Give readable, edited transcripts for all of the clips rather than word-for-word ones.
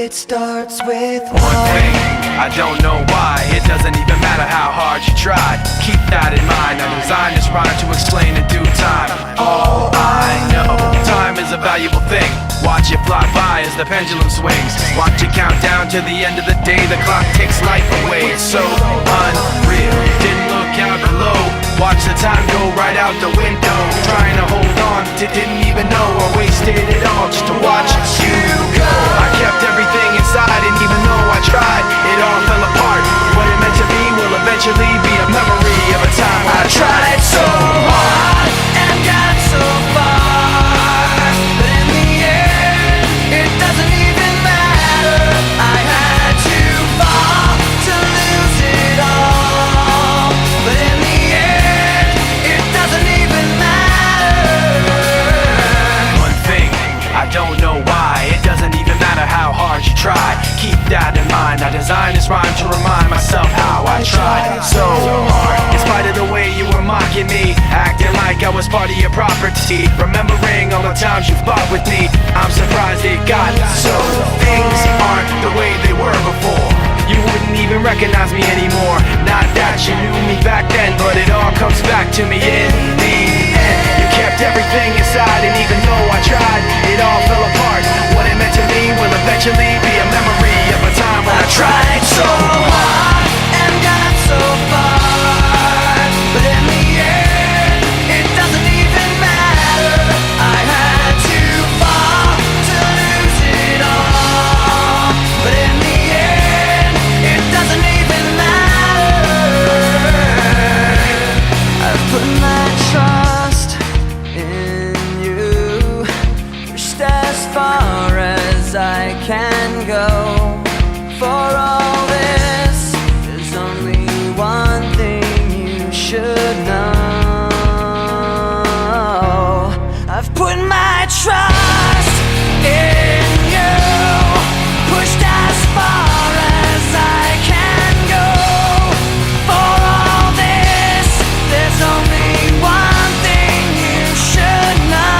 It starts with one thing, I don't know why. It doesn't even matter how hard you try. Keep that in mind. I designed this rhyme to explain in due time. All I know, time is a valuable thing. Watch it fly by as the pendulum swings. Watch it count down to the end of the day. The clock takes life away. It's so unreal. Didn't look out below. Watch the time go right out the window. Trying to hold on to didn't even know I wasted it all just to watch you go. I kept everything inside, and even though I tried, it all fell apart. What it meant to be will eventually be a memory of a time when I tried so hard and got so far, but in the end, it doesn't even matter. I had to fall to lose it all, but in the end, it doesn't even matter. One thing, I don't know why. It doesn't even matter how hard you try. Keep that in mind. I designed this rhyme to remind myself how I tried so hard. In spite of the way you were mocking me, acting like I was part of your property, remembering all the times you fought with me, I'm surprised it got so. Things aren't the way they were before. You wouldn't even recognize me anymore. Not that you knew me back then, but it all comes back to me in the end. You kept everything inside, and even though I tried, it all fell apart. What it meant to me will eventually be a memory of a time when I tried so hard and got so far, but in the end, it doesn't even matter. I had to fall to lose it all, but in the end, it doesn't even matter. I've put my trust in you, pushed as far as I can go. For all this, there's only one thing you should know. I've put my trust in you, pushed as far as I can go. For all this, there's only one thing you should know.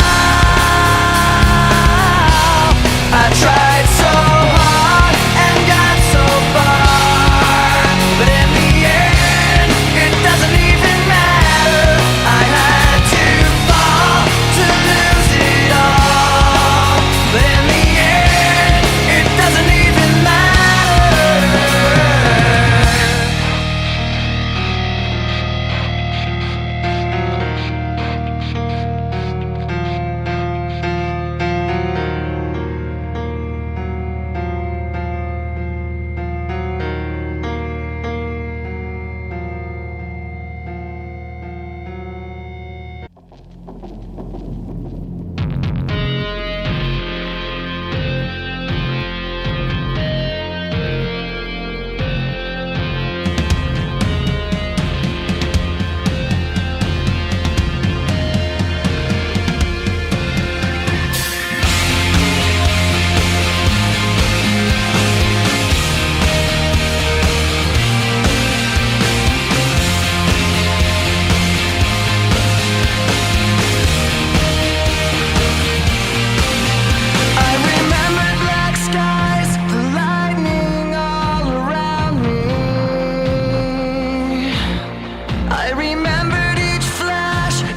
I tried so hard and got so far, but in the end, it doesn't even matter. I had to fall to lose it all, but in the end, it doesn't even matter.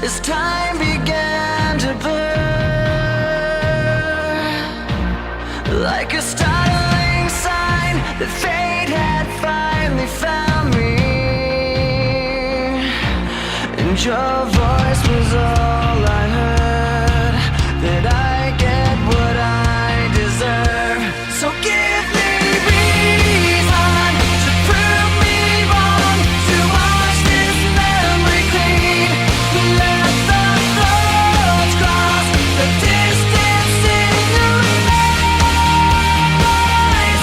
As time began to blur, like a startling sign that fate had finally found me, and your voice was all I heard, that I get what I deserve. So give me reason to prove me wrong, to wash this memory clean. Let the thoughts cross the distance in your eyes.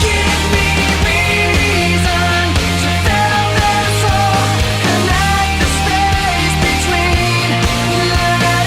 Give me reason to fill this hole and let the space between. Let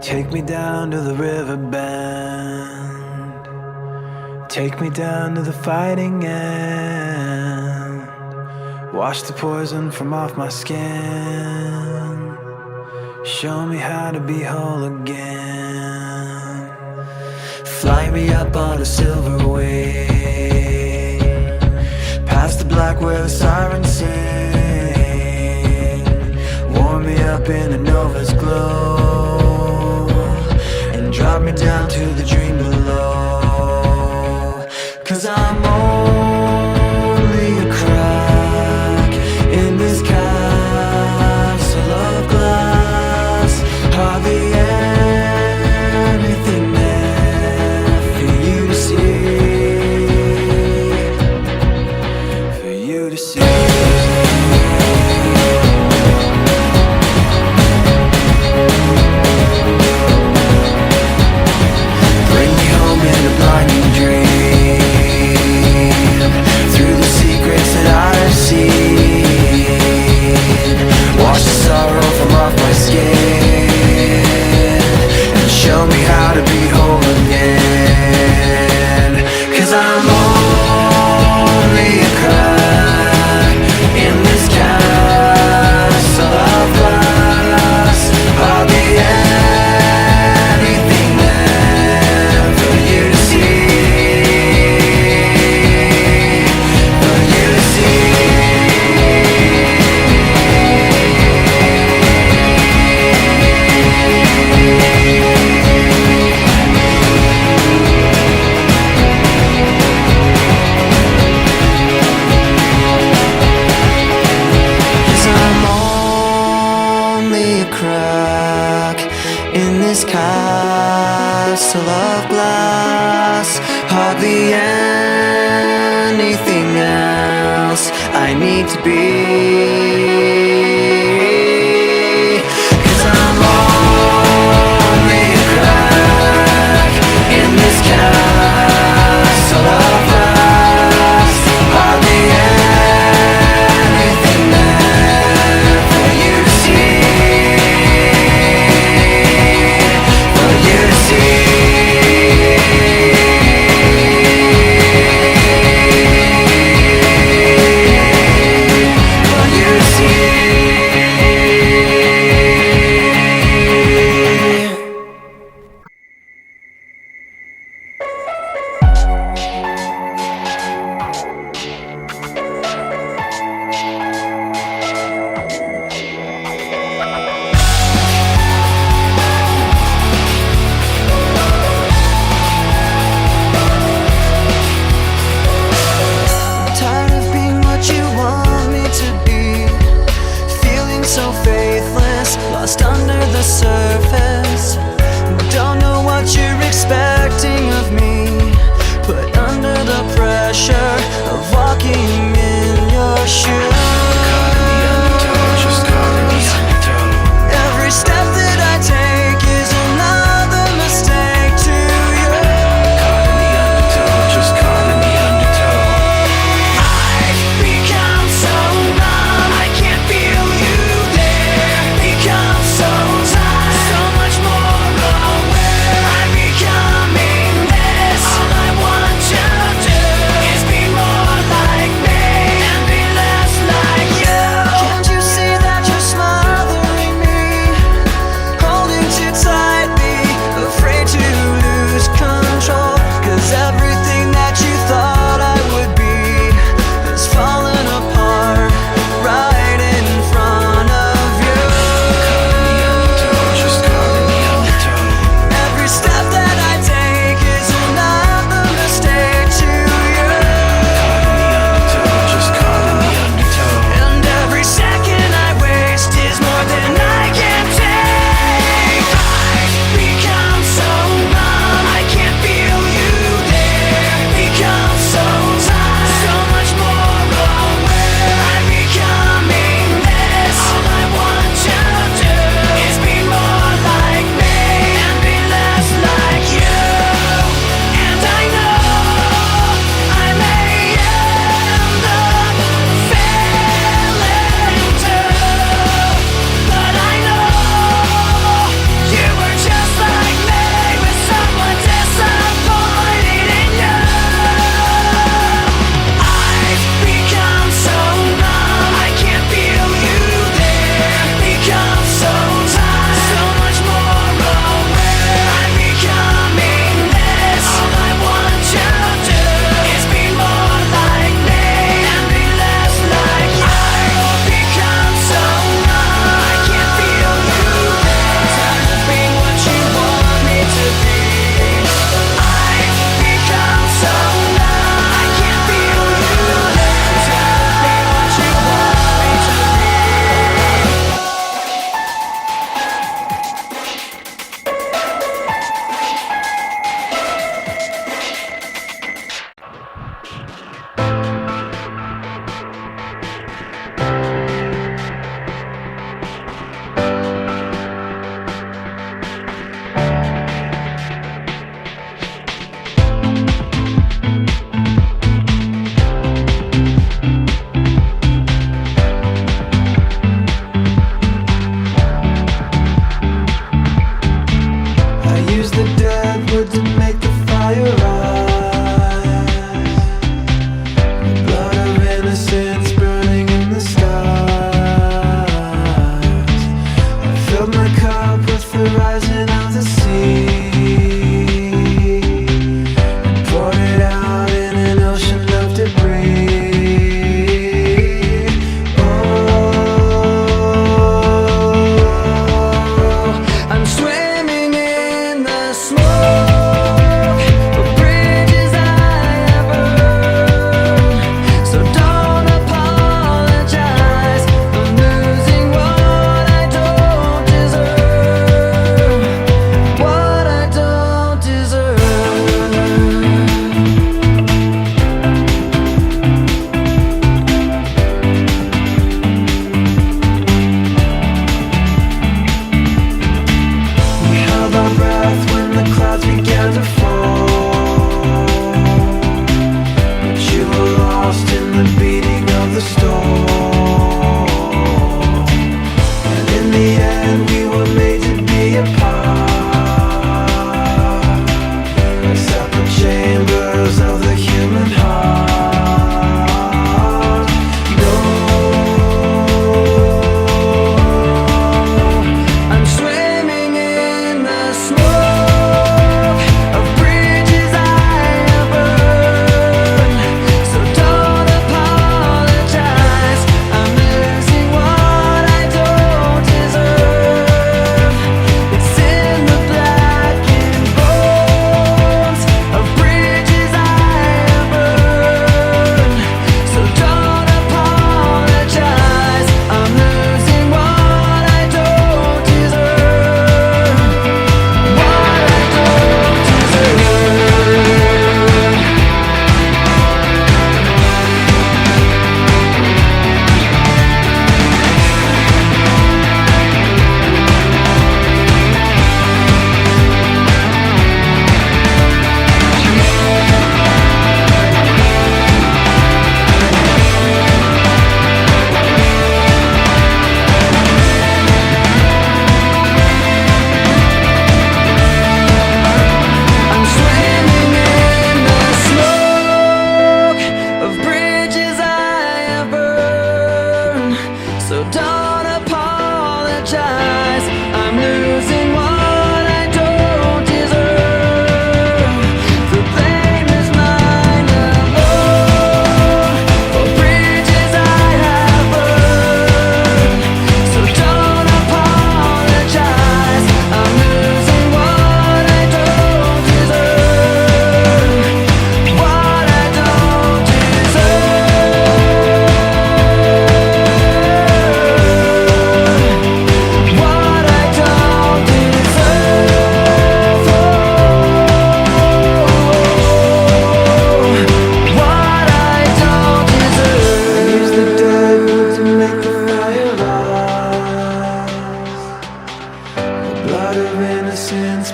Take me down to the riverbend. Take me down to the fighting end. Wash the poison from off my skin. Show me how to be whole again. Fly me up on a silver wing, past the black where the sirens sing. Warm me up in a nova's glow, and drop me down to the dream below. 'Cause I'm only a crack in this castle of glass. Hardly anything there for you to see, for you to see. Bring me home in a blinding dream, through the secrets that I've seen. Wash the sorrow from off my skin, and show me how to be whole again. 'Cause I'm only a crack in this castle of glass. Hardly anything there for you to see, for you to see. Crack in this castle of glass. Hardly anything else I need to be. 'Cause I'm only a crack in this castle of glass. Hardly anything there for you to see. For you to see.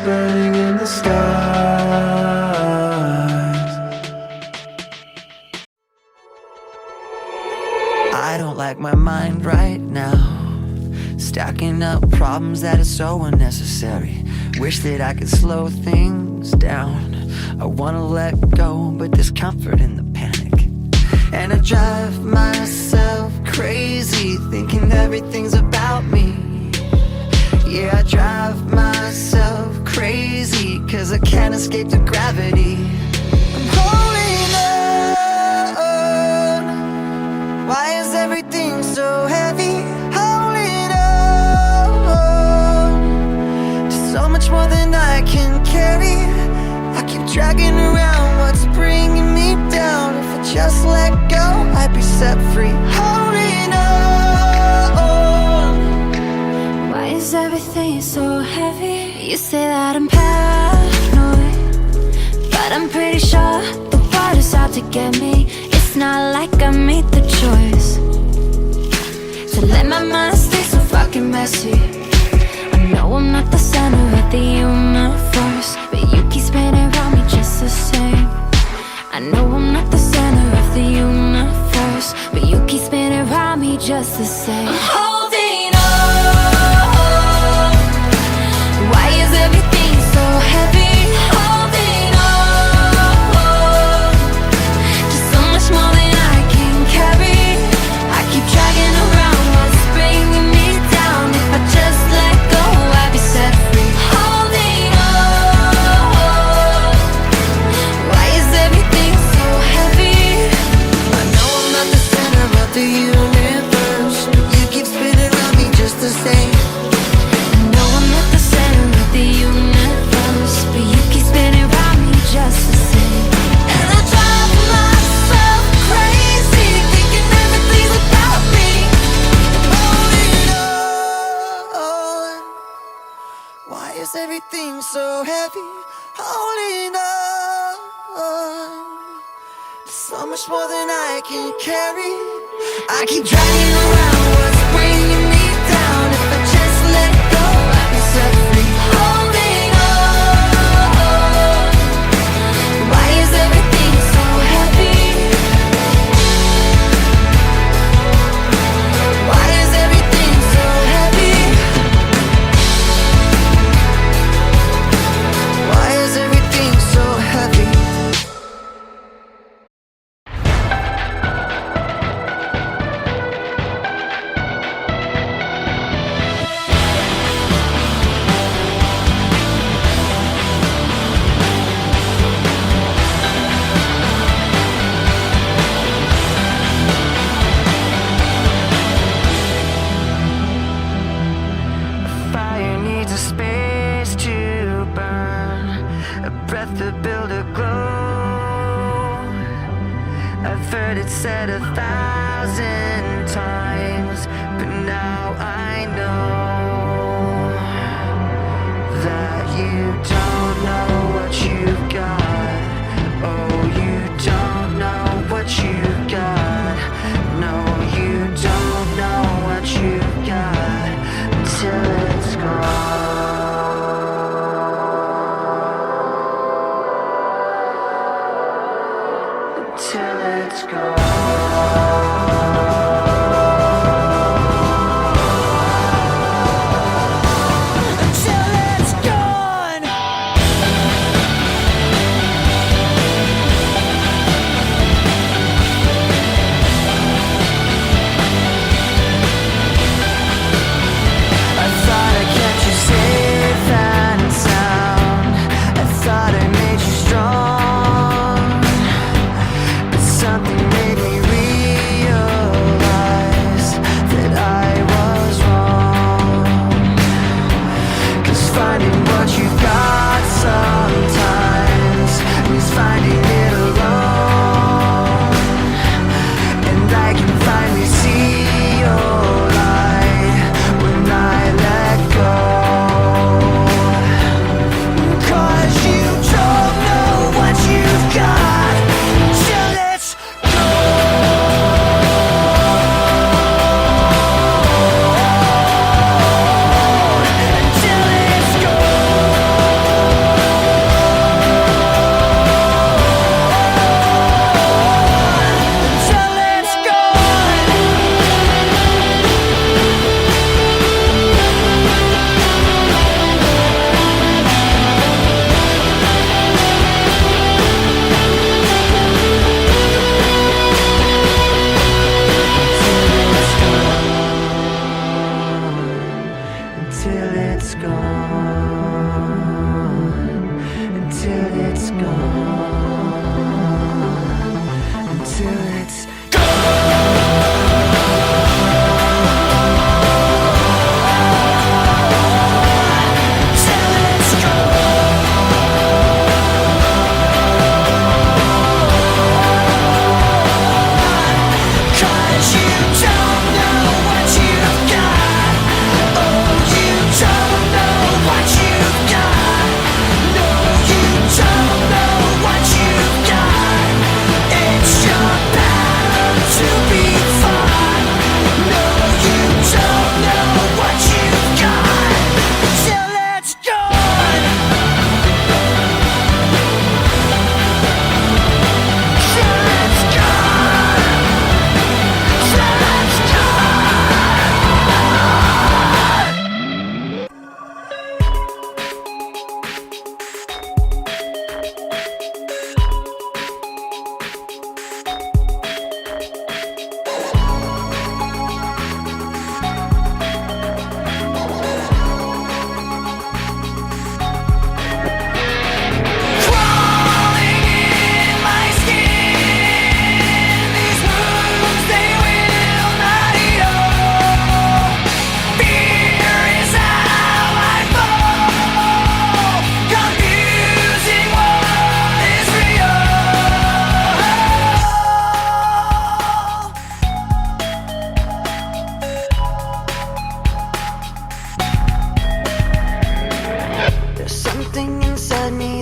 burning in the skies. I don't like my mind right now, stacking up problems that are so unnecessary. Wish that I could slow things down. I wanna let go, but there's comfort in the panic. And I drive myself crazy, thinking everything's about me. Yeah, I drive myself crazy, cause I can't escape the gravity. I'm holding on. Why is everything so heavy? Holding on to so much more than I can carry. I keep dragging around what's bringing me down. If I just let go, I'd be set free. Holding on. Why is everything so heavy? You say that I'm paranoid, but I'm pretty sure the water's out to get me. It's not like I made the choice to let my mind stay so fucking messy. I know I'm not the center of the universe, but you keep spinning around me just the same. I know I'm not the center of the universe, but you keep spinning around me just the same. I'm holding on. Why is everything so heavy? Holding on. Just so much more than I can carry. I keep dragging around what's bringing me down. If I just let go, I'd be set free. Holding on. Why is everything so heavy? I know I'm not the center of the universe, but you keep spinning around me just the same. I know I'm not the center of the universe, but you keep spinning around me just the same. And I drive myself crazy, thinking everything's about me. Holding on. Why is everything so heavy? Holding on. So much more than I can carry. I keep dragging around what's bringing me down. If I just let go, I'd be set free. Holding on. Why is everything so heavy? Why is everything so heavy? Why is everything so heavy? Fire needs a space to burn, a breath to build a glow. I've heard it said 1,000 times, but now I know that you don't know what you've got. Oh, you don't know what you've got. No, you don't know what you've got until it's gone. Until it's gone. Until it's gone. it's gone, until it's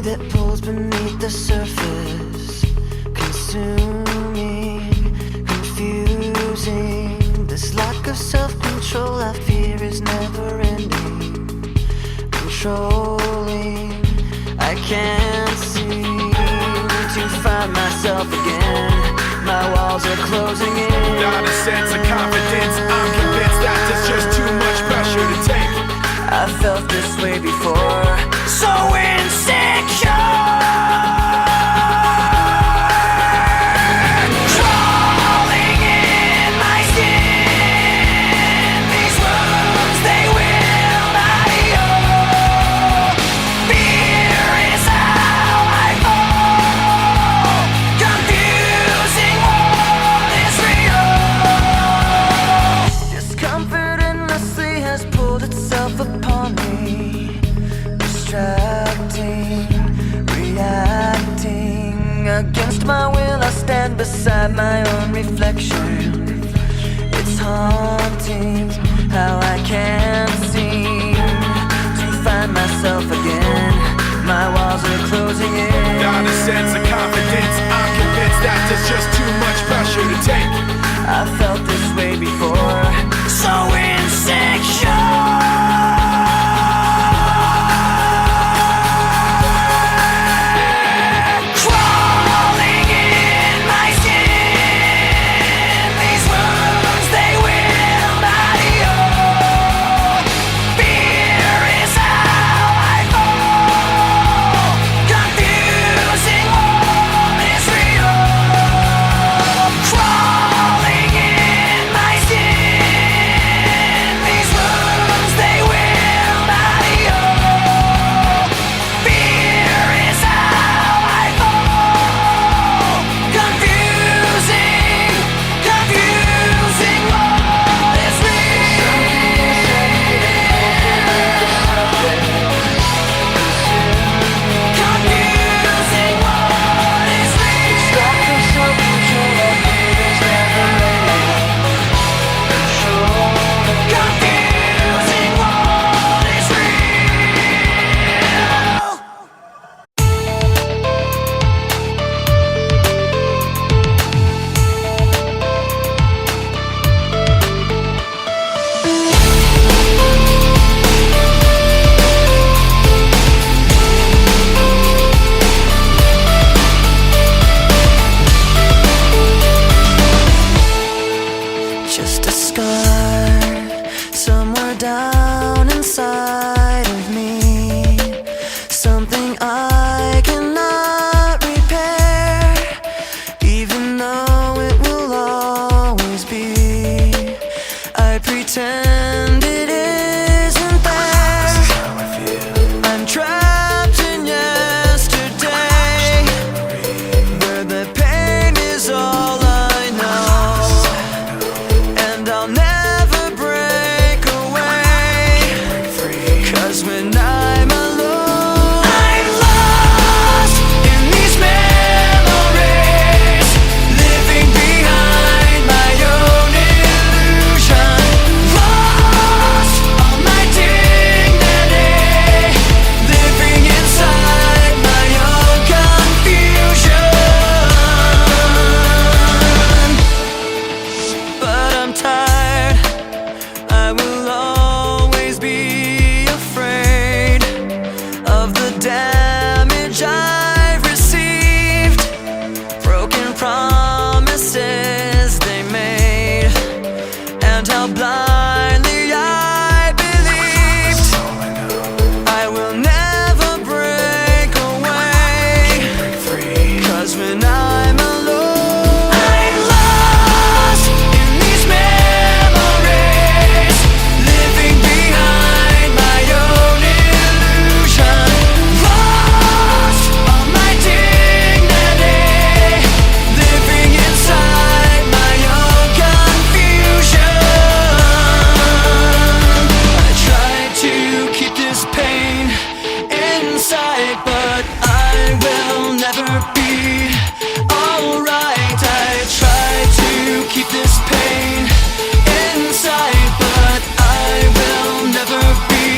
that pulls beneath the surface, consuming, confusing. This lack of self-control I fear is never ending, controlling. I can't seem to find myself again. My walls are closing in. Not a sense of confidence. I'm convinced that there's just too much pressure to take. I felt this way before, so insecure. Crawling in my skin. These wounds, they will not heal. Fear is how I fall. Confusing what is real. Discomfort endlessly has pulled itself upon me, distracting, reacting. Against my will I stand beside my own reflection. It's haunting how I can't seem to find myself again. My walls are closing in. Not a sense of confidence. I'm convinced that there's just too much pressure to take. I felt this way before, so insecure. Crawling in damage I've received, broken promises they made, and how blindly I believed. I will never break away, 'cause when I'm alone, I'm lost in these memories, living behind my own illusion, lost all my dignity, living inside my own confusion. I try to keep this pain inside, but I will never be alright. I try to keep this pain inside, but I will never be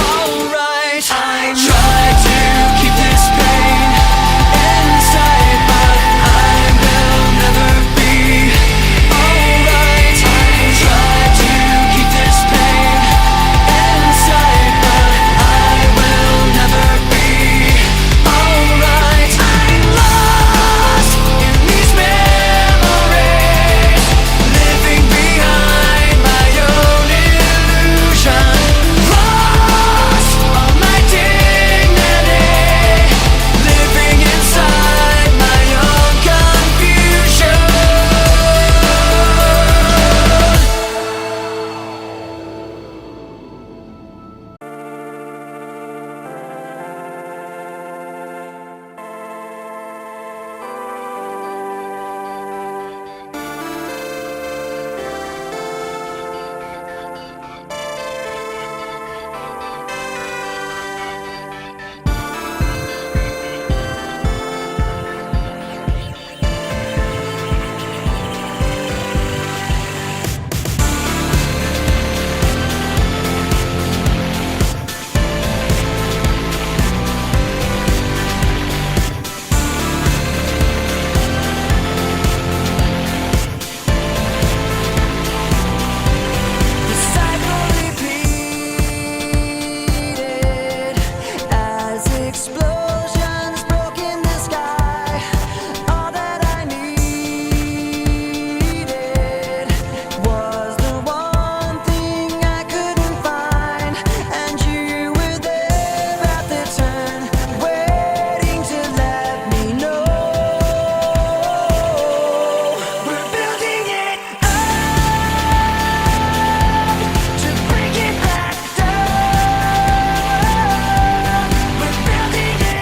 alright. I try to keep this pain inside, but I will never be alright. I try to keep this pain inside, but I will never be alright. I'm lost in these memories, living behind my own illusion, lost all my dignity, living inside my own confusion. The cycle repeated as explosions broke in the sky. All that I needed was the one thing I couldn't find, and you were there at the turn, waiting to let me know. We're building it up to break it back down. We're building it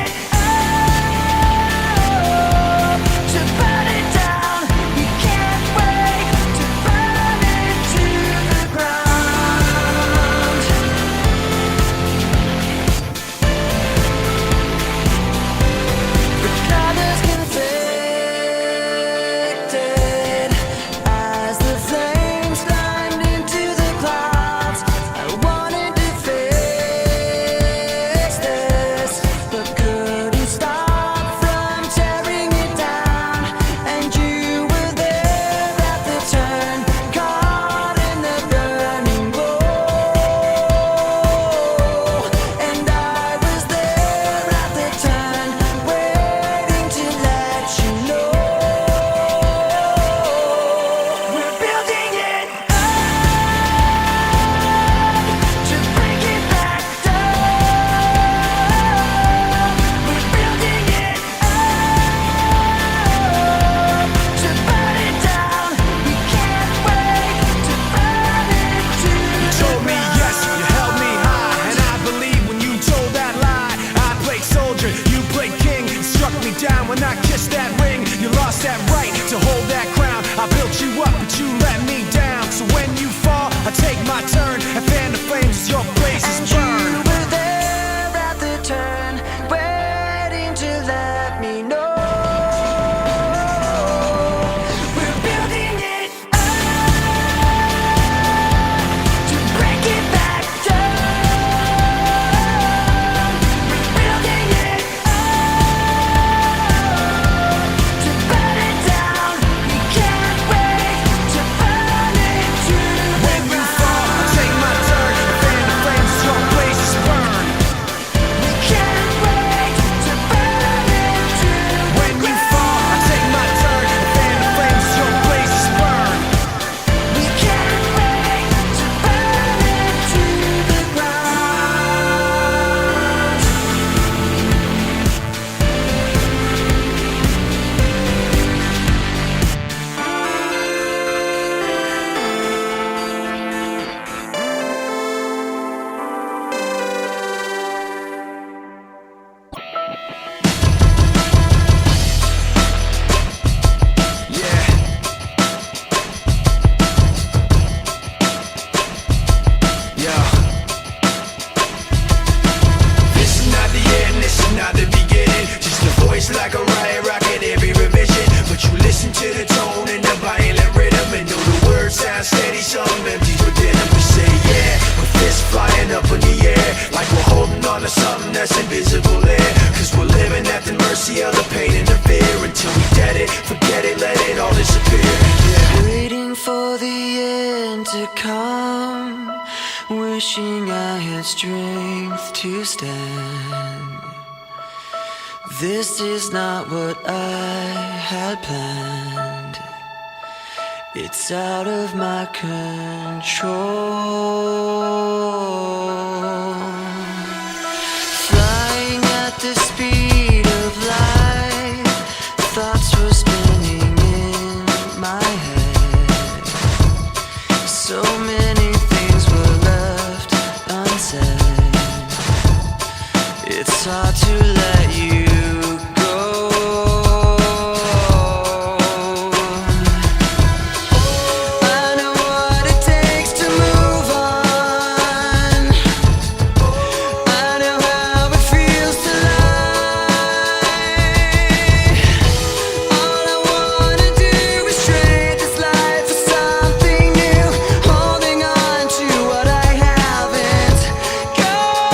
invisible air. Cause we're living at the mercy of the pain and the fear. Until we get it, forget it, let it all disappear. Yeah. Waiting for the end to come, wishing I had strength to stand. This is not what I had planned. It's out of my control. Flying at the speed of light, thoughts were spinning in my head. So many things were left unsaid. It's hard to let you go. I know what it takes to move on. I know how it feels to lie. All I wanna do is trade this life for something new, holding on to what I haven't got.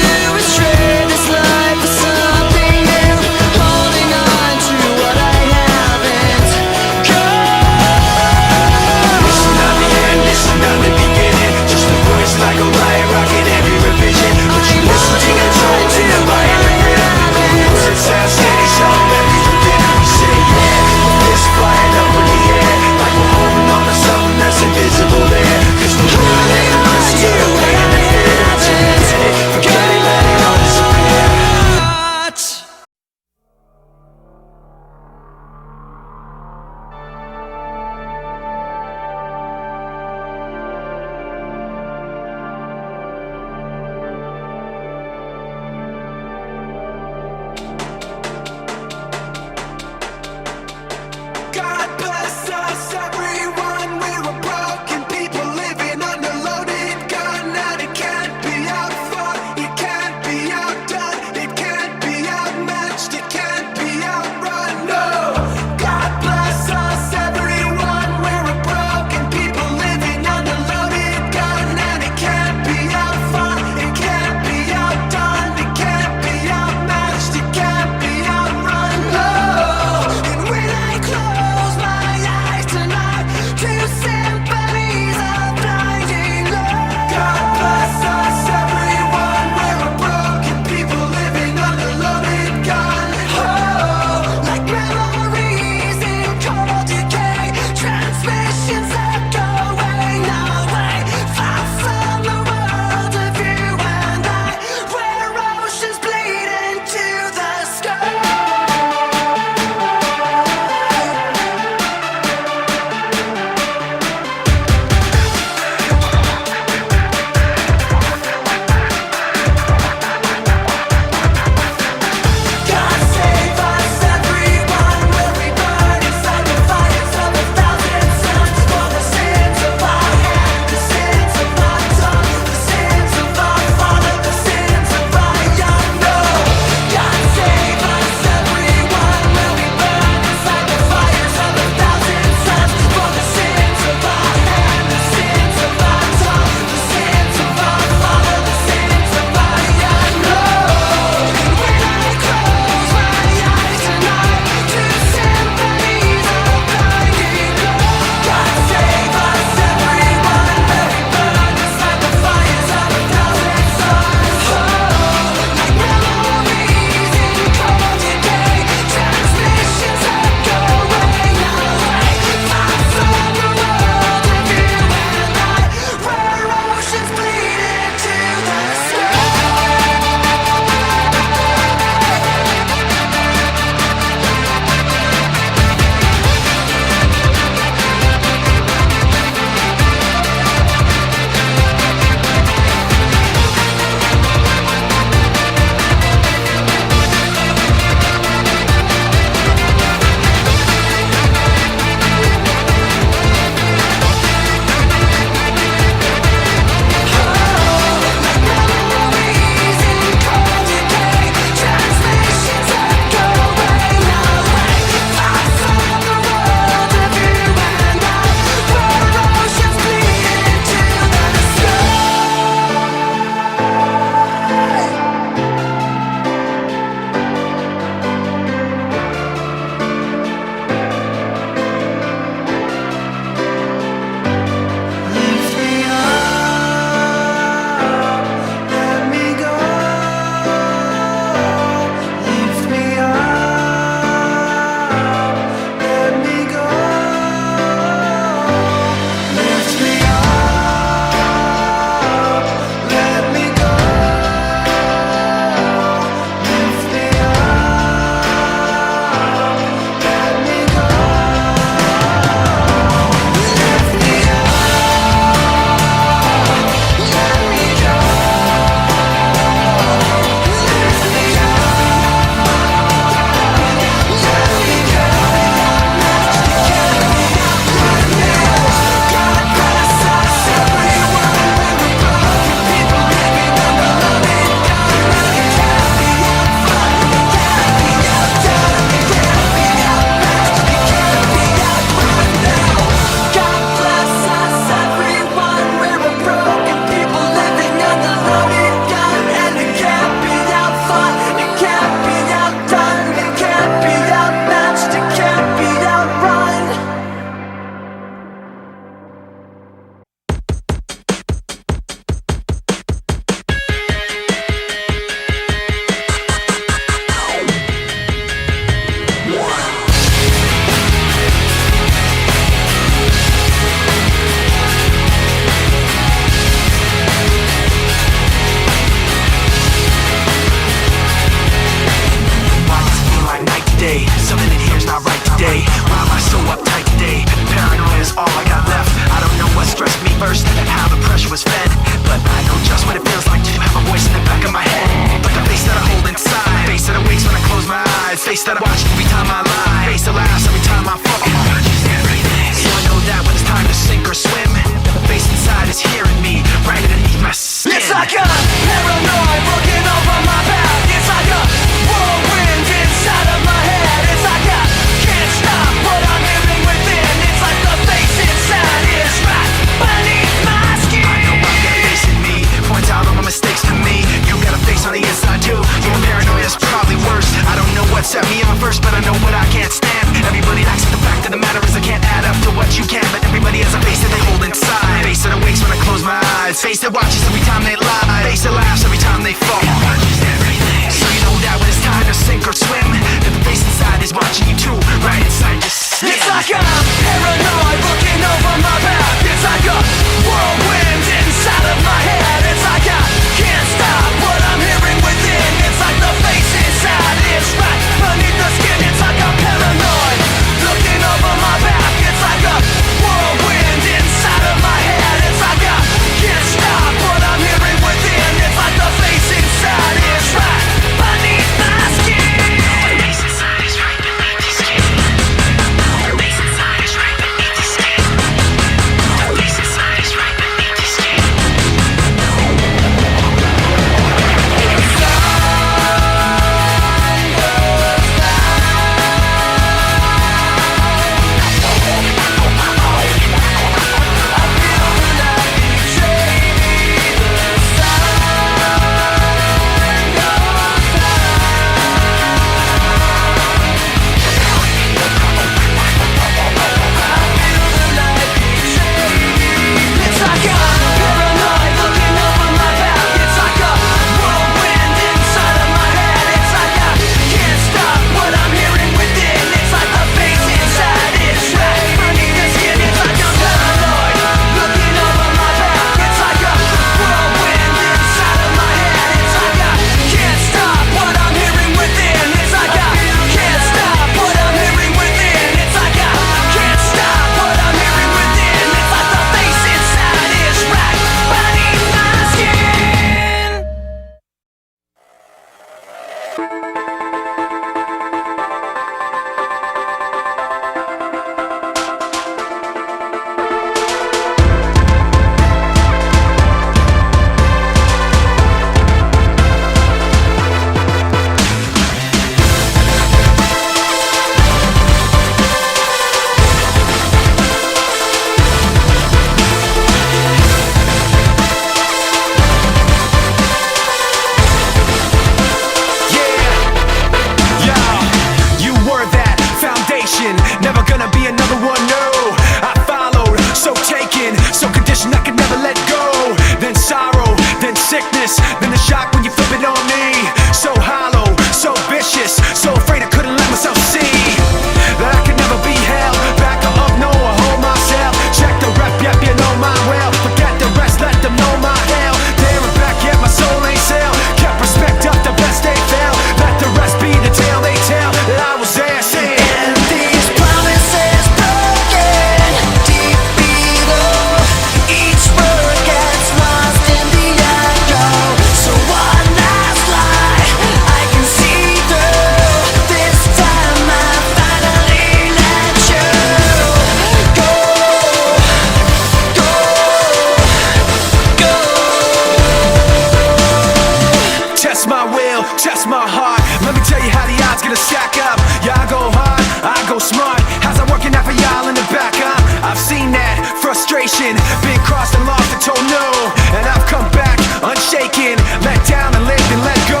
broken, been crossed and lost and told no, and I've come back unshaken, let down and lived and let go.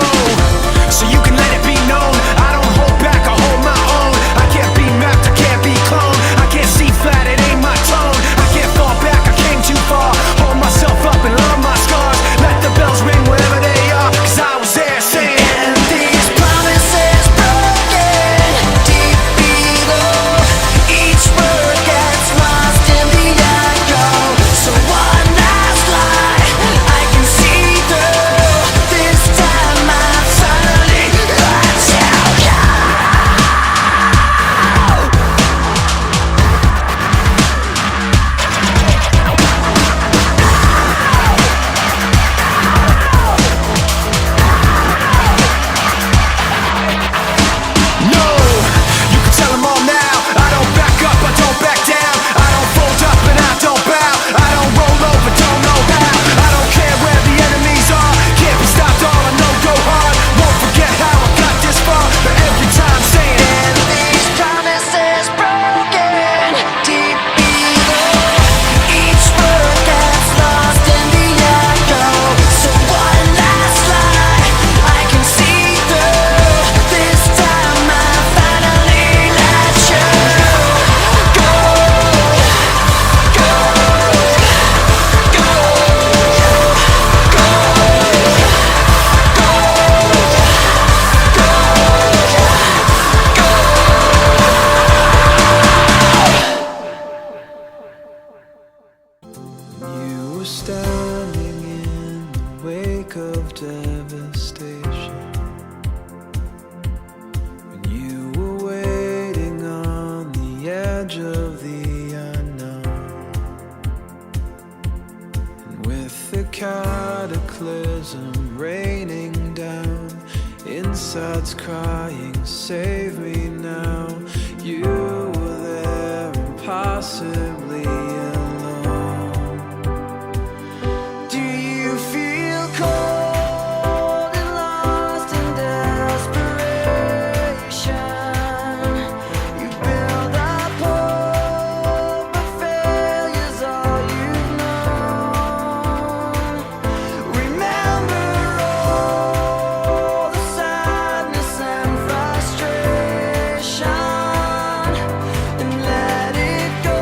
So you can let it be known, I don't hold back, I hold my own. I can't be mapped, I can't be cloned, I can't see flat, it ain't my tone. I can't fall back, I came too far, hold myself up and love my scars. Let the bells ring wherever they are, cause I was there saying, And these promises broken deep below, each word gets lost in the echo. So one last lie I can see through, this time I finally let you go. no, you can tell them all now. I don't back up, I don't back down, I don't fold up and I don't bow, I don't roll over, don't know how. I don't care where the enemies are, can't be stopped, all I know go hard. Won't forget how I got this far, but every time saying, And these promises broken deep below, each word gets lost in the echo. So one last lie I can see through, this time I finally let you go. You were standing in the wake of devastation, when you were waiting on the edge of the unknown, and with the cataclysm raining down, insides crying, save me now. You were there, impossibly alone. Do you feel cold and lost in desperation? You build up hope, but failure's all you've known. Remember all the sadness and frustration, and let it go.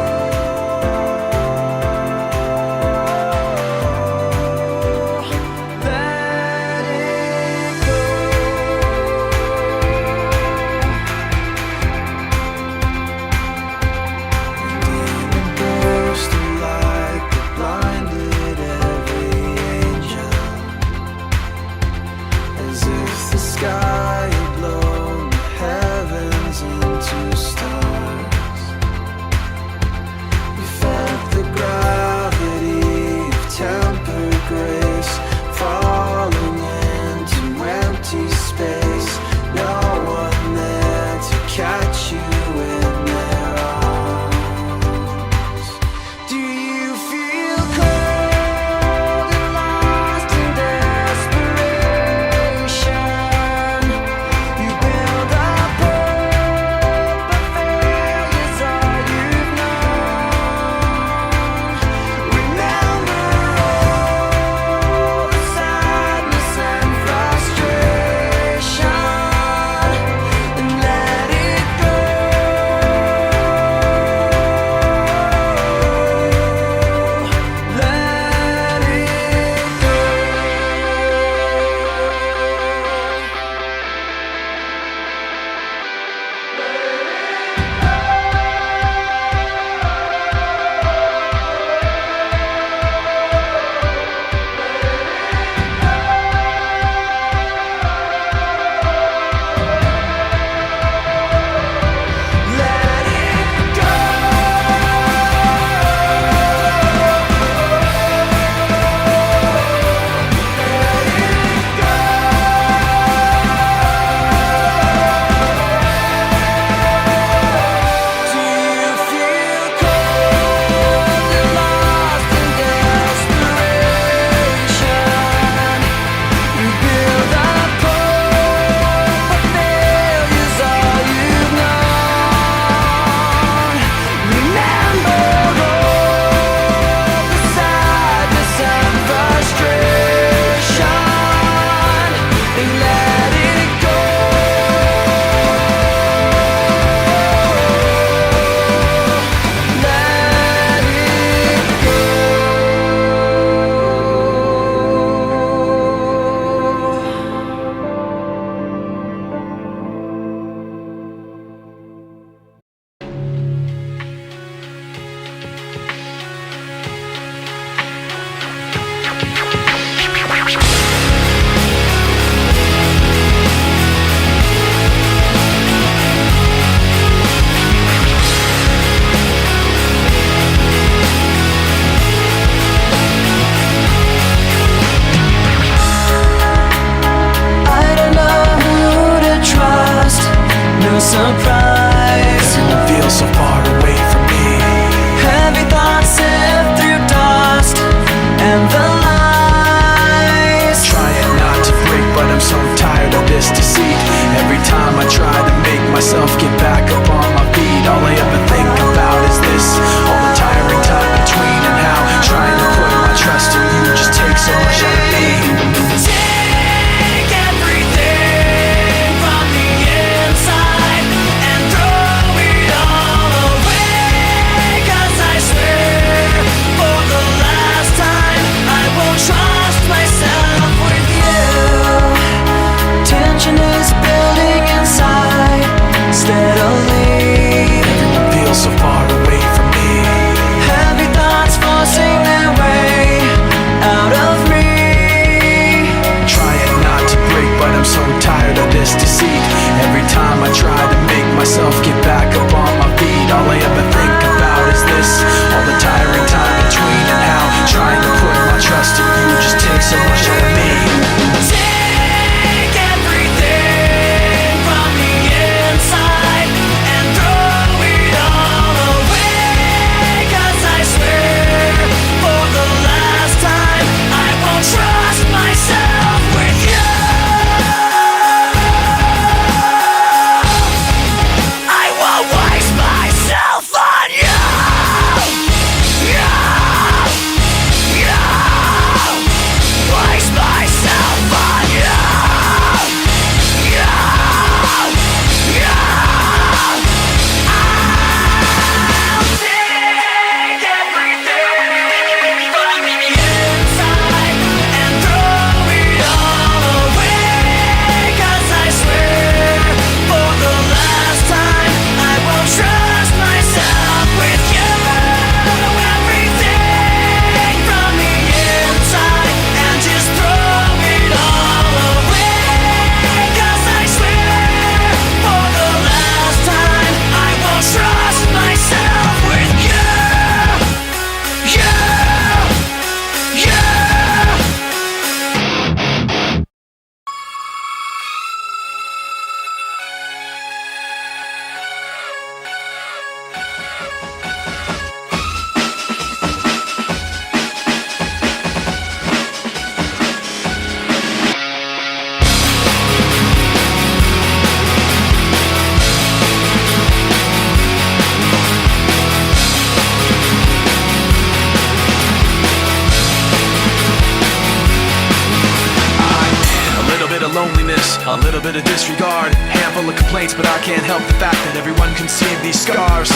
little bit of disregard, handful of complaints, but I can't help the fact that everyone can see these scars.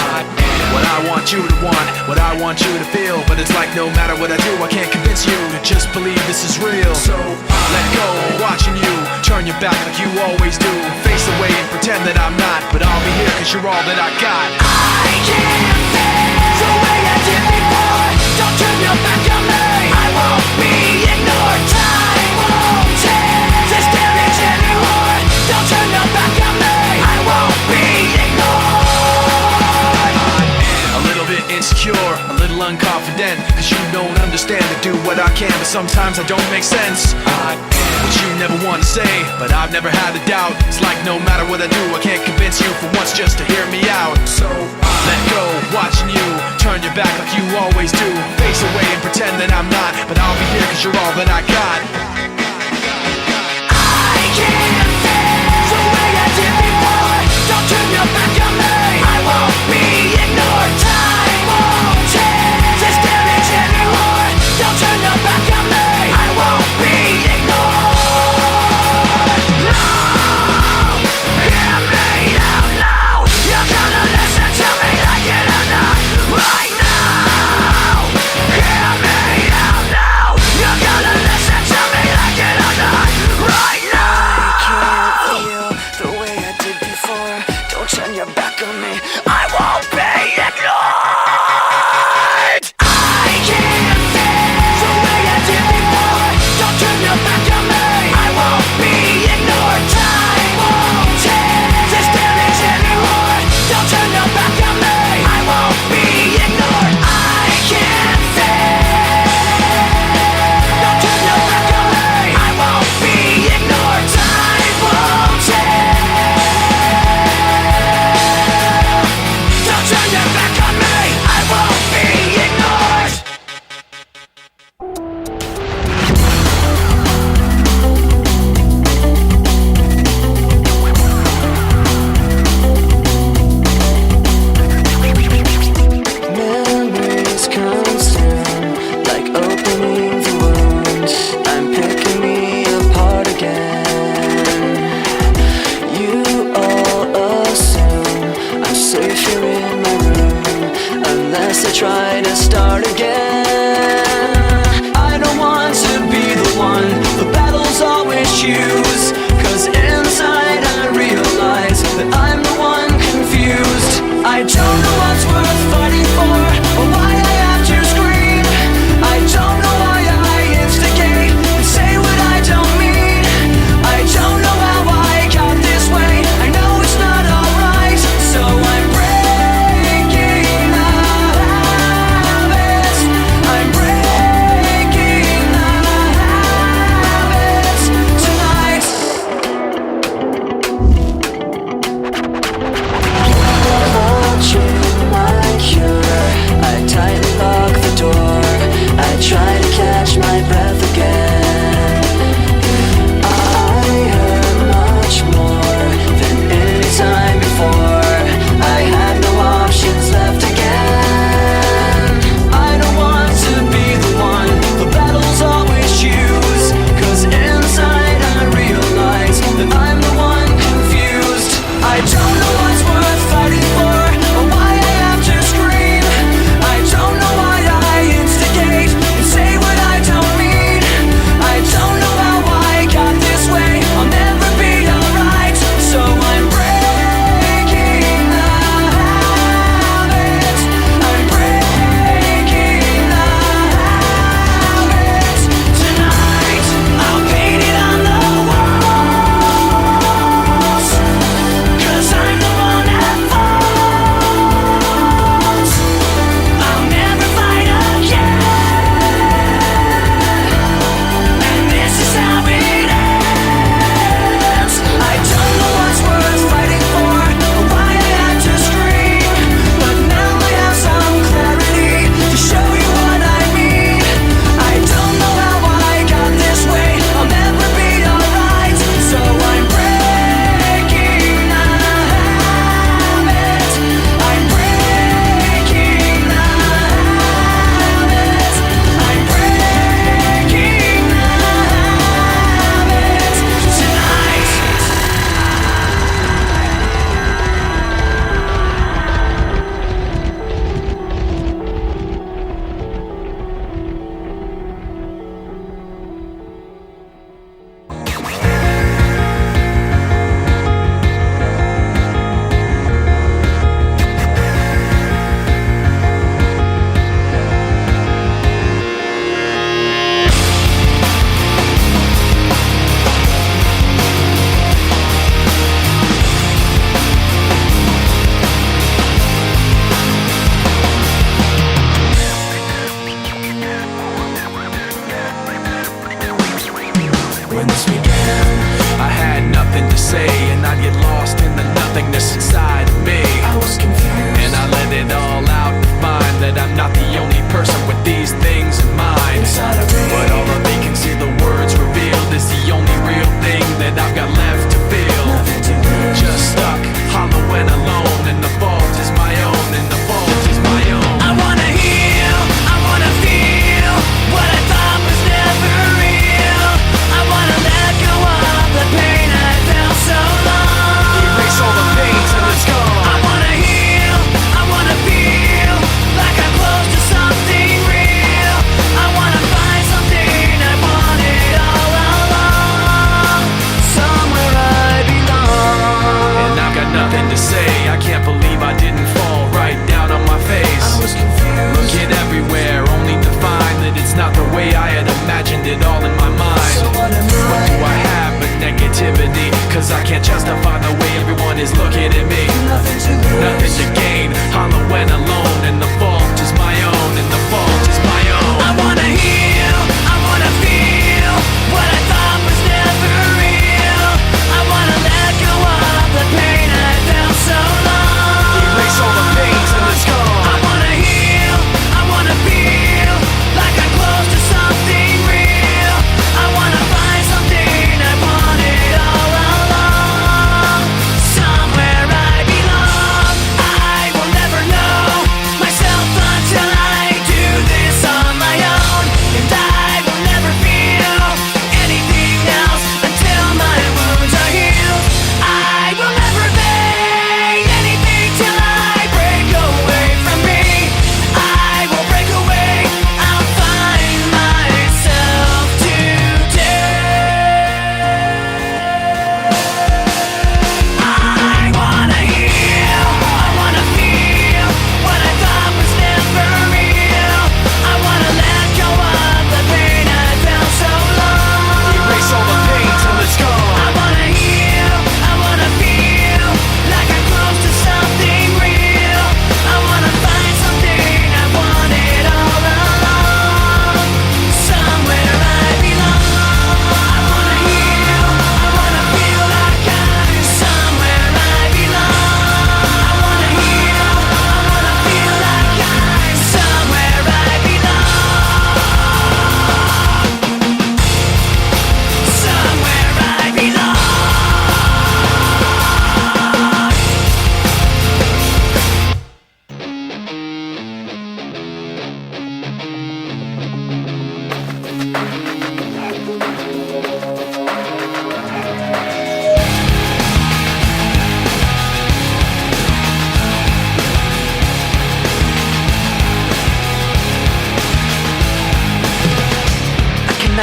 What I want you to want, what I want you to feel, but it's like no matter what I do, I can't convince you to just believe this is real. So let go, watching you turn your back like you always do, face away and pretend that I'm not, but I'll be here cause you're all that I got. I can't feel the way I did before. Don't turn your back on me. I won't be ignored. Time won't take this damage anymore. Don't turn your back on me. I won't be ignored. A little bit insecure, a little unconfident, cause you don't understand to do what I can, but sometimes I don't make sense. What you never want to say, but I've never had a doubt. It's like no matter what I do, I can't convince you for once just to hear me out. So let go, watching you turn your back like you always do, face away and pretend that I'm not, but I'll be here cause you're all that I got. I can't feel the way I did before. Don't turn your back on me. I won't be ignored. Time won't take this damage anymore. Don't turn your back on me. I won't be ignored. Try to start again. I don't want to be the one the battles always choose, cause inside I realize that I'm the one confused. I don't know what's worth fighting for, or why I have to scream. I don't know why I instigate and say what I don't mean. I don't know how I got this way. I know it's not alright, so I'm breaking out.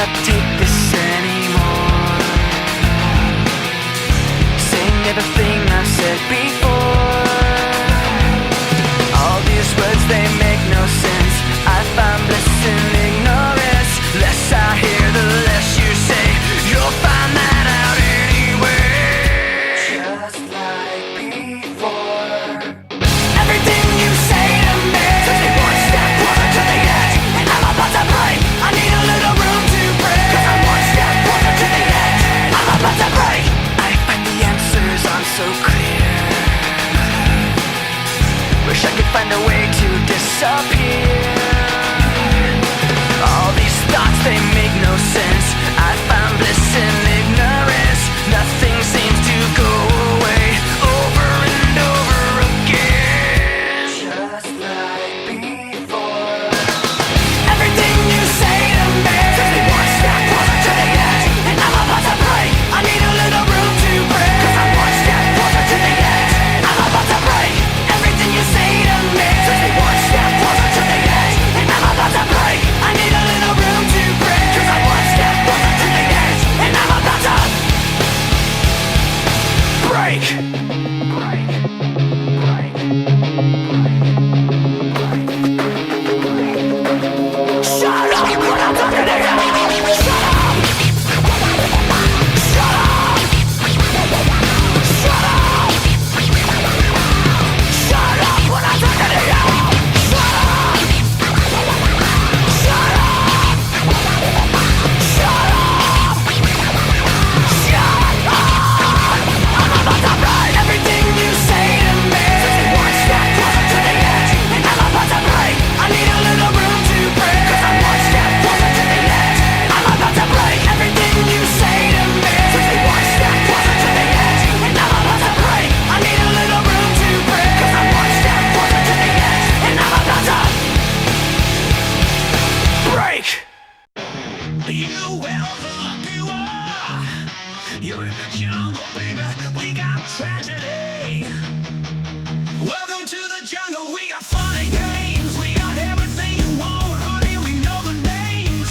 gotta take this anymore. Saying everything I've said before. All these words, they make no sense. I find bliss in ignorance. Less I hear, the less you say. You'll find that out anyway. Just like before. Everything you say to me takes me one step closer to the edge, and I'm about to break. I need a little room to breathe, 'cause I'm one step closer to the edge. I'm about to break. I find the answers aren't so clear. Wish I could find a way to disappear. All these thoughts, they make no sense. I found bliss in ignorance. Nothing seems to go away. Over and over again. Just like before. Everything you say to me takes me one step closer to the edge, and I'm about to break. I need a little room to breathe, 'cause I'm one step closer to the edge. I'm about to break. Everything you say to me takes me one step closer to the edge, and I'm about to break. I need a little room to breathe, 'cause I'm one step closer to the edge, and I'm about to break. Shut up when I'm talking to you. Shut up. Shut up. Shut up. Shut up when I'm talking to you. Shut up. Shut up. Shut up. Shut up. I'm about to break. Everything you say to me takes me one step closer to the edge, and I'm about to break. I need a little room to breathe, 'cause I'm one step closer to the edge. I'm about to break. Everything you say to me takes me one step closer to the edge, and I'm about to break. I need a little room to breathe, 'cause I'm one step closer to the edge, and I'm about to break. You wherever you are, you're in the jungle, baby. We got tragedy. Welcome to the jungle. We got fun and games. We got everything you want, honey. We know the names.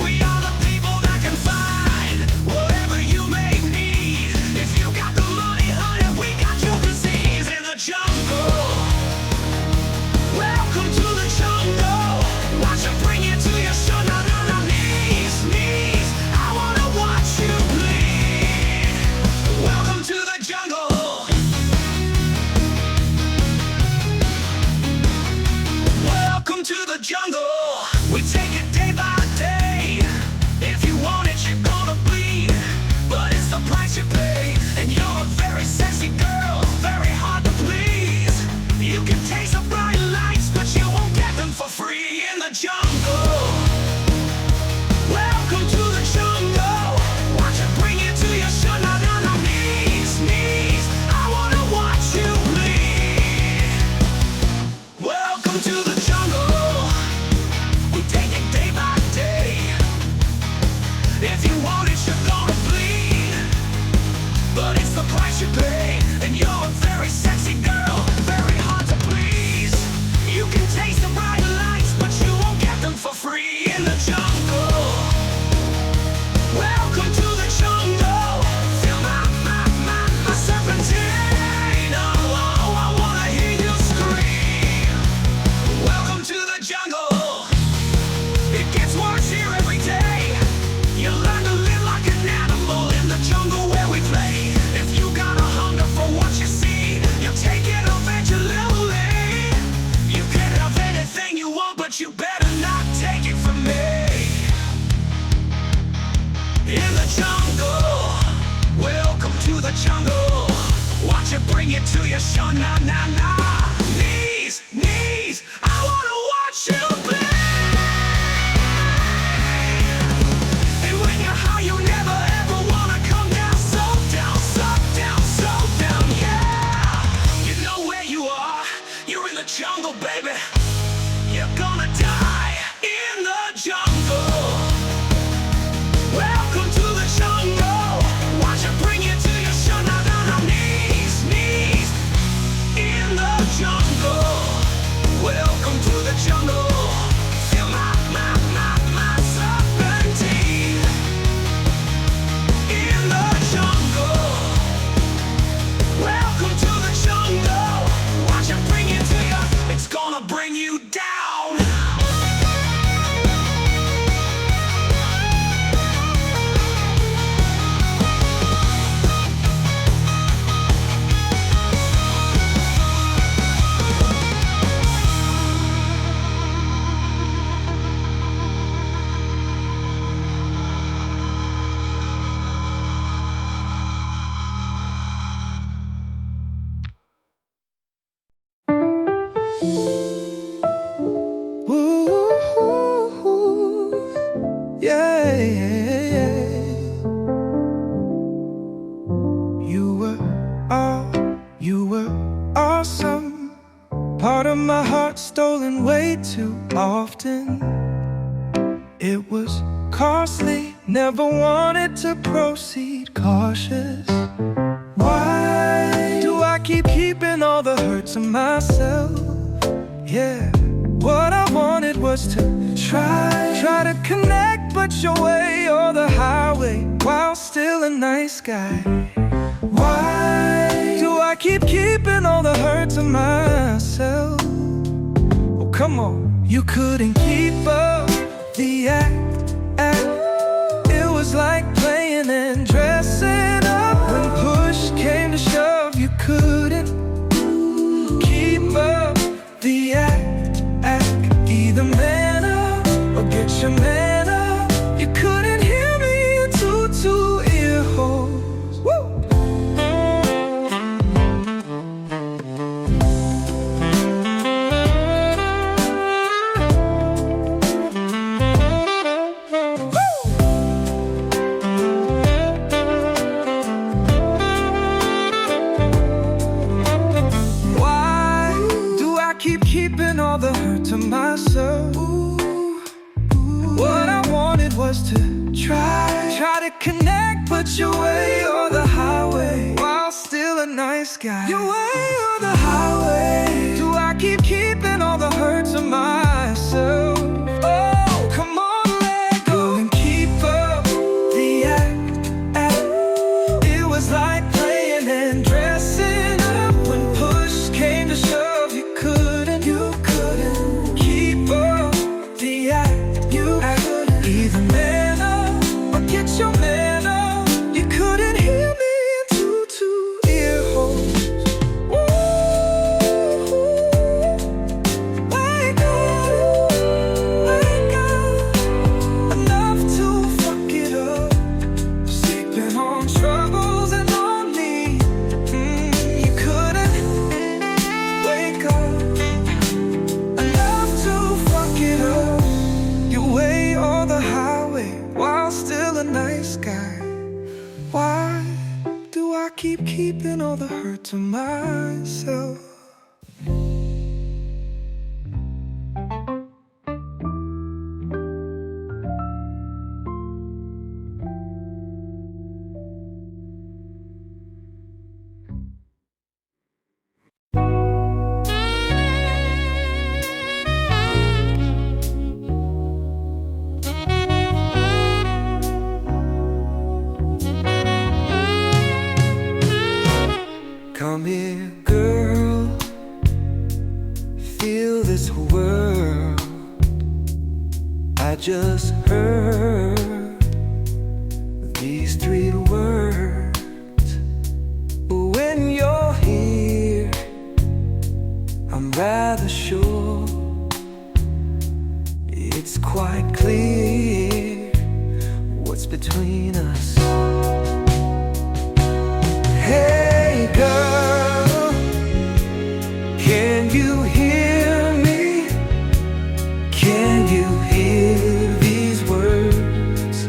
We are the people that can find whatever you may need. If you got the money, honey, we got your disease in the jungle. Welcome to the jungle. Watch it bring you to your shut on our knees, knees. I wanna watch you bleed. Welcome to the jungle. Welcome to the jungle. We take it day by day. If you want it, you're gonna bleed. But it's the price you pay. And you're a very sexy girl, very hard to please. You can taste the bright lights, but you won't get them for free in the jungle. Welcome to the jungle. Watch it bring you to your shut on our knees, knees. I wanna watch you bleed. Welcome to the jungle. We take it day by day. If you want it, you're gonna bleed. But it's the price you pay. And you're a very sexy girl, very hard to please. You can taste the bright lights, but you won't get them for free in the jungle. Welcome to the jungle. Feel my serpentine. Oh, I wanna hear you scream. Welcome to the jungle. It gets worse here every day. You learn to live like an animal in the jungle where we play. If you got a hunger for what you see, you take it eventually. You can have anything you want, but you better not take it from me. In the jungle, welcome to the jungle. Watch it bring you to your show, na na na. Knees, knees. I wanna watch you bleed. And when you're high, you never ever wanna come down. So down, so down, so down, yeah. You know where you are. You're in the jungle, baby. You're gonna die in the jungle. Welcome to the jungle. Watch it bring you to your shut on our knees, knees. In the jungle. Welcome to the jungle. too often. It was costly, never wanted to proceed cautious. Why do I keep keeping all the hurt to myself? Yeah, what I wanted was to try to connect, but your way or the highway, while still a nice guy. Why do I keep keeping all the hurt to myself? Oh, come on, you couldn't keep up the act. It was like playing and dressing up. When push came to shove, you couldn't keep up the act. Either man up or get your man up. You couldn't hear me in two ear holes. Woo! Keeping all the hurt to myself. What I wanted was to try to connect, but your way or the highway, while still a nice guy. Your way or the highway. Do I keep keeping all the hurt to myself? Oh, come on, let go and keep up the act. It was like playing and dressing up. When push came to shove, you couldn't keep up the act. You couldn't either man up or get your man up. You couldn't hear me in two ear holes. Wake up, enough to fuck it up. Sleeping on troubles and on me. You couldn't wake up, enough to fuck it up. Your way or the highway, while still a nice guy. Why do I keep keeping all the hurt to myself? Come here, girl, feel this world. I just heard these 3 words. When you're here, I'm rather sure it's quite clear what's between us. Hey girl, can you hear me? Can you hear these words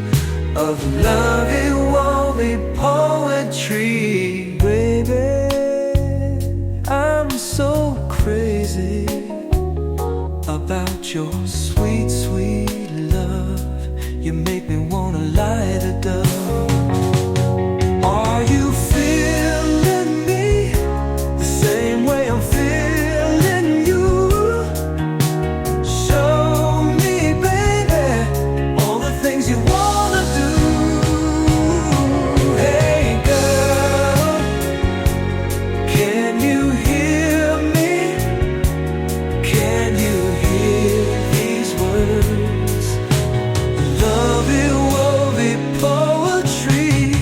of love? It won't be poetry, baby. I'm so crazy about your sweet, sweet love. You make me wanna light a dove. Are you feeling me the same way I'm feeling you? Show me, baby, all the things you wanna do. Hey girl, can you hear me? Can you hear these words? Love, it will be poetry.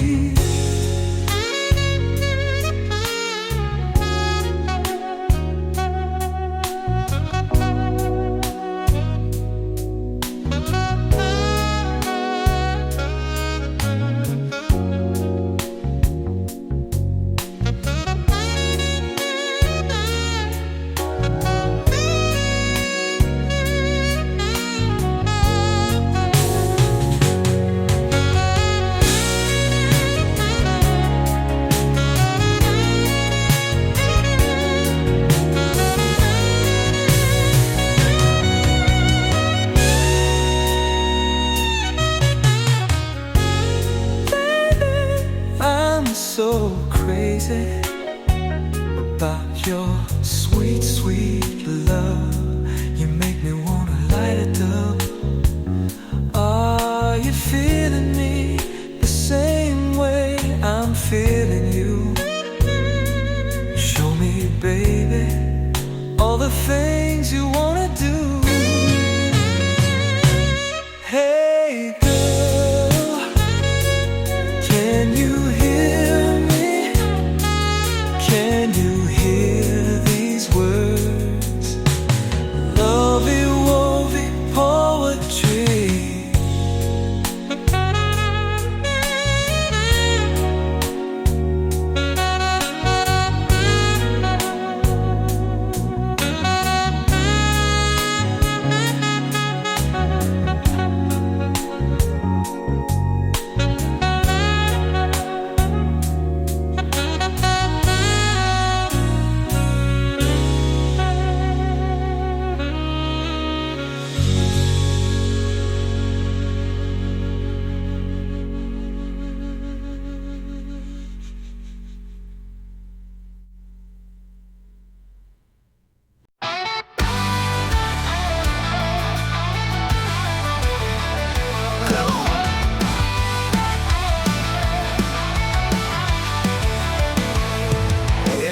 crazy about your sweet, sweet love. You make me wanna light it up. Are you feeling me the same way I'm feeling you? Show me, baby, all the things you wanna do. Hey girl, can you hear me? Can you hear these words? Lovey-wovey poetry.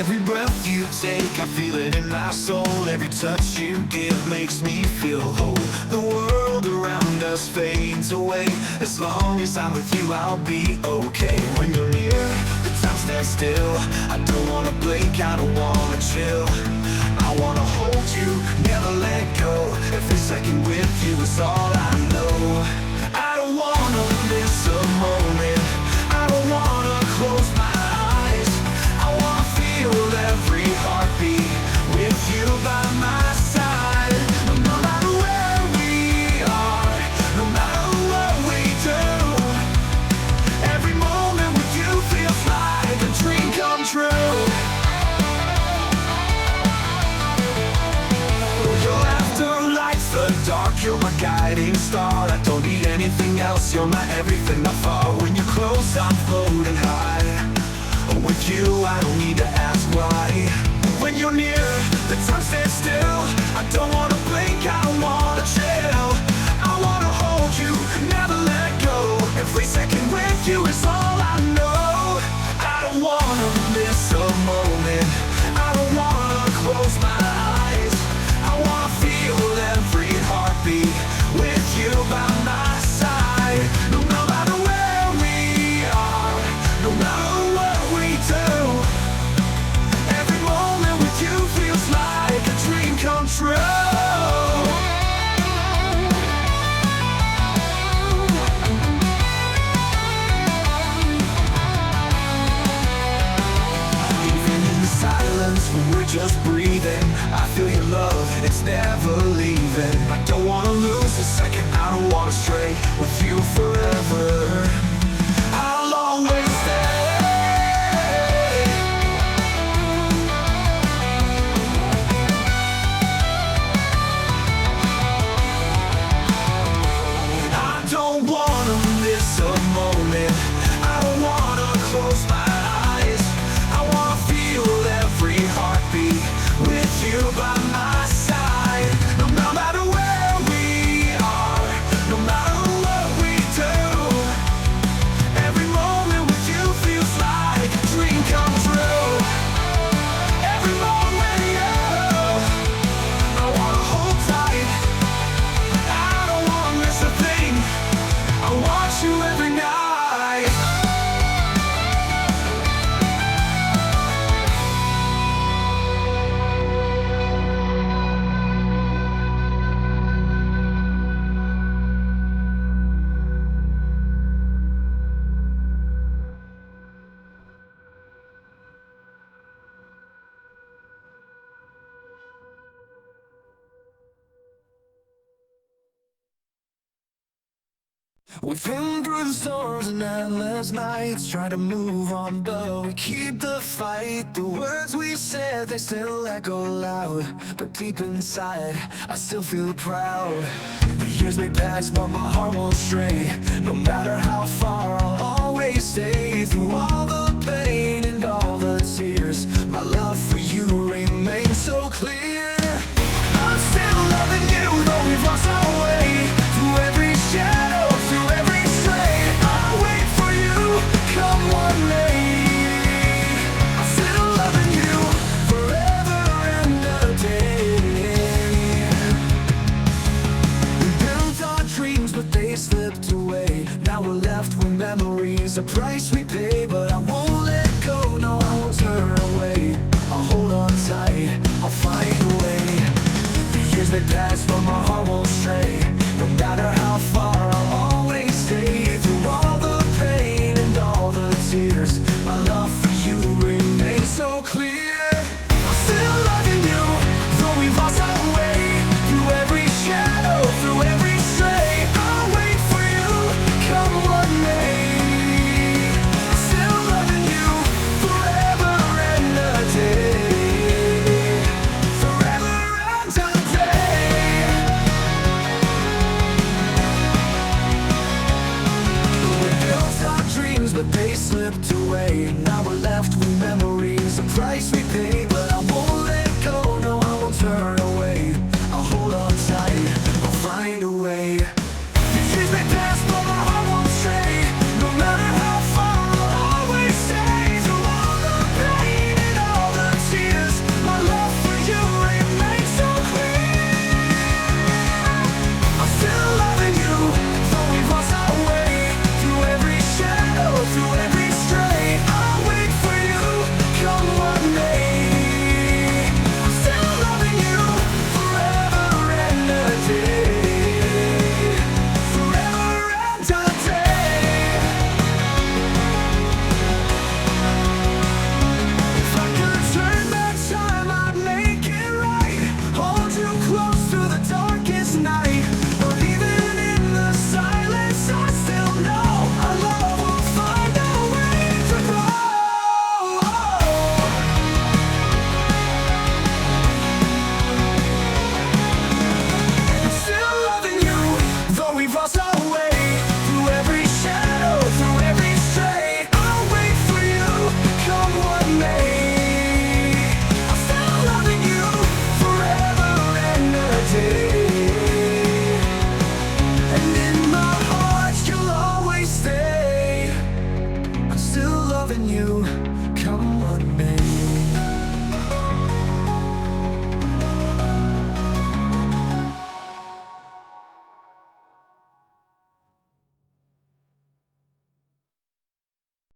Every breath you take, I feel it in my soul. Every touch you give makes me feel whole. The world around us fades away. As long as I'm with you, I'll be okay. When you're near, the time stands still. I don't wanna blink, I don't wanna chill. I wanna hold you, never let go. Every second with you is all I know. I don't wanna miss a moment. I don't wanna close my eyes. I wanna feel every heartbeat with you by my side. No matter where we are, no matter what we do, every moment with you feels like a dream come true. Your laughter lights the dark, you're my guiding star. I don't need anything else, you're my everything I fall. When you're close, I'm floating high. With you, I don't need to ask why. When you're near, the time stands still. I don't wanna blink, I don't wanna chill. I wanna hold you, never let go. Every second with you is all I know. I don't wanna miss a moment. I don't wanna close my eyes. I wanna feel every heartbeat with you by my side. No matter where we are, no matter what we do, every moment with you feels like a dream come true. Even in the silence when we're just breathing, I feel your love, it's never leaving. I don't wanna lose a second, I don't wanna stray with you forever. I'll always stay. I don't wanna miss a moment. I don't wanna close my eyes. I wanna feel every heartbeat with you by my side. No matter where we are, no matter what we do, every moment with you feels like a dream come true. Every moment with you, I wanna hold tight. I don't wanna miss a thing. I want you every night. We've been through the storms and endless nights, trying to move on, but we keep the fight. The words we said, they still echo loud, but deep inside, I still feel proud. The years may pass, but my heart won't stray. No matter how far, I'll always stay. Through all the pain and all the tears. My love for you remains so clear. I'm still loving you, though we've lost our way. Through every shadow, through every stray, I'll wait for you, come one day. I'm still loving you, forever and a day. We built our dreams, but they slipped away. Now we're left with memories, a price we pay. But I won't let go, no, I won't turn away. I'll hold on tight, I'll find a way. The years they pass